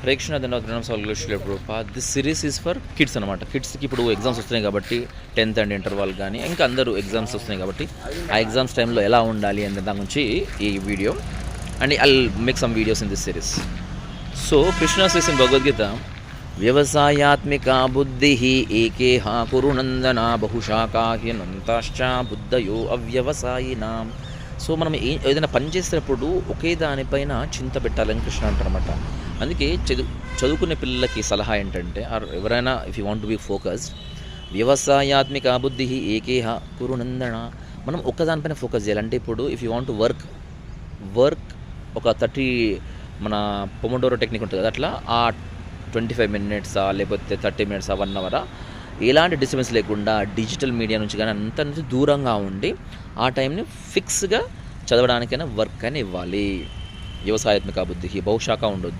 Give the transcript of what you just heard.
ప్రేక్షణ ధన్యవాదాలు solve Prabhupad. This series is for kids అనమాట. కిడ్స్కి ఇప్పుడు ఎగ్జామ్స్ వస్తున్నాయి కాబట్టి 10th అండ్ ఇంటర్ వాళ్ళు కానీ ఇంకా అందరూ ఎగ్జామ్స్ వస్తున్నాయి కాబట్టి ఆ ఎగ్జామ్స్ టైంలో ఎలా ఉండాలి అనే దాని గురించి ఈ video. And I make some videos in this series. So Krishna says in Bhagavad Gita, వ్యవసాయాత్మిక బుద్ధి ఏకేహ కురునందన బహుశాఖా హ్యనంతాశ్చ బుద్ధయో అవ్యవసాయినాం. సో మనం ఏదైనా పని చేసేటప్పుడు ఒకే దానిపైన చింత పెట్టాలని కృష్ణ అంటారనమాట. అందుకే చదువుకునే పిల్లలకి సలహా ఏంటంటే, ఎవరైనా if you want to be focused, వ్యవసాయాత్మిక బుద్ధి ఏకేహ కురునందన, మనం ఒక్కదానిపైన ఫోకస్ చేయాలి. అంటే ఇప్పుడు if you want to work ఒక 30 మన పొమోడోరో టెక్నిక్ ఉంటుంది కదా, అట్లా ఆ 25 minutes లేకపోతే 30 minutes 1 hour ఎలాంటి డిస్టర్బెన్స్ లేకుండా డిజిటల్ మీడియా నుంచి కానీ అంత నుంచి దూరంగా ఉండి ఆ టైంని ఫిక్స్గా చదవడానికైనా వర్క్ అని ఇవ్వాలి. వ్యవసాయాత్మిక బుద్ధికి బహుశాఖ ఉండొద్దు.